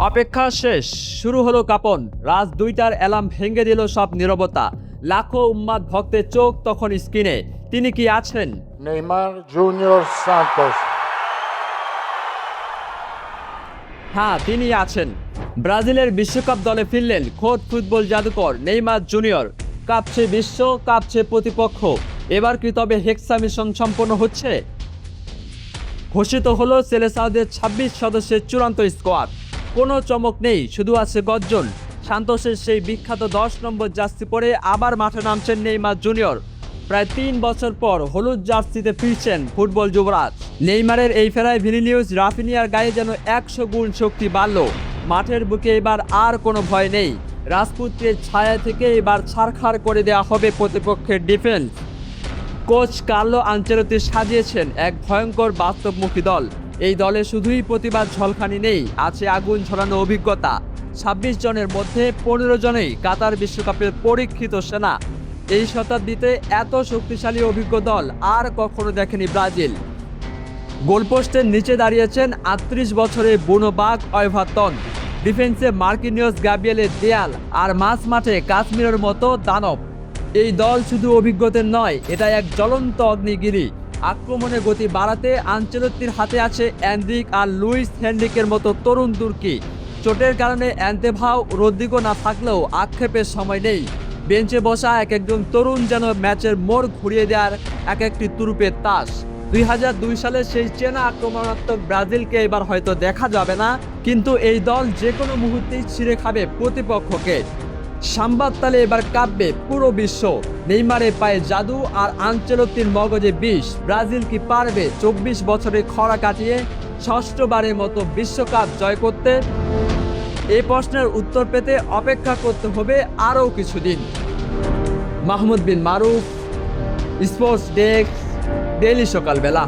অপেক্ষা শেষ, শুরু হলো কাঁপন। রাত ২টার অ্যালার্ম ভেঙে দিল সব নীরবতা। লাখো উম্মাদ ভক্তের চোখ তখন স্ক্রিনে। তিনি কি আছেন? Neymar Junior Santos. হ্যাঁ, তিনি আছেন। ব্রাজিলের বিশ্বকাপ দলে ফিরলেন খোদ ফুটবল জাদুকর নেইমার জুনিয়র। কাঁপছে বিশ্ব, কাঁপছে প্রতিপক্ষ। এবার কি তবে হেক্সা মিশন সম্পন্ন হচ্ছে? ঘোষিত হলো সেলেসাওদের ২৬ সদস্যের চূড়ান্ত স্কোয়াড। কোনো চমক নেই, শুধু আছে গর্জন। সান্তোসের সেই বিখ্যাত ১০ নম্বর জার্সি পরে আবার মাঠে নামছেন নেইমার জুনিয়র। প্রায় ৩ বছর পর হলুদ জার্সিতে ফিরছেন ফুটবল যুবরাজ। নেইমারের এই ফেরায় ভিনিনিউস রাফিনিয়ার গায়ে যেন ১০০ গুণ শক্তি বাড়ল। মাঠের বুকে এবার আর কোনো ভয় নেই। রাজপুত্রের ছায়া থেকে এবার ছারখার করে দেওয়া হবে প্রতিপক্ষের ডিফেন্স। কোচ কার্লো আনচেলত্তি সাজিয়েছেন এক ভয়ঙ্কর বাস্তবমুখী দল। এই দলে শুধুই প্রতিবাদ ঝলকানি নেই, আছে আগুন ঝরানো অভিজ্ঞতা। ২৬ জনের মধ্যে ১৫ জনেই কাতার বিশ্বকাপের পরীক্ষিত সেনা। এই শতাব্দীতে এত শক্তিশালী অভিজ্ঞ দল আর কখনো দেখেনি ব্রাজিল। গোলপোস্টের নিচে দাঁড়িয়েছেন ৩৮ বছরের বুনো বাঘ অয়ভাতন। ডিফেন্সে মার্কিনিয়স গ্যাব্রিয়েলের দেয়াল, আর মাঝ মাঠে কাশ্মীরের মতো দানব। এই দল শুধু অভিজ্ঞতার নয়, এটা এক জ্বলন্ত অগ্নিগিরি। আক্রমণে গতি বাড়াতে আনচেলত্তির হাতে আছে এনরিক আর লুইস হেনরিকের মতো তরুণ তুর্কি। চোটের কারণে অ্যান্তেভাও রদ্রিগো না থাকলেও আক্ষেপের সময় নেই। বেঞ্চে বসা এক একজন তরুণ যেন ম্যাচের মোড় ঘুরিয়ে দেওয়ার এক একটি তুরুপের তাস। ২০০২ সালে সেই চেনা আক্রমণাত্মক ব্রাজিলকে এবার হয়তো দেখা যাবে না, কিন্তু এই দল যে কোনো মুহূর্তেই ছিঁড়ে খাবে প্রতিপক্ষকে। সাম্বার তালে এবার কাঁপবে পুরো বিশ্ব। নেইমারের পায়ে জাদু আর আনচেলত্তির মগজে বিষ। ব্রাজিল কি পারবে ২৪ বছরের খরা কাটিয়ে ষষ্ঠবারের মতো বিশ্বকাপ জয় করতে? এই প্রশ্নের উত্তর পেতে অপেক্ষা করতে হবে আরও কিছুদিন। মাহমুদ বিন মারুফ, স্পোর্টস ডেস্ক, ডেইলি সকালবেলা।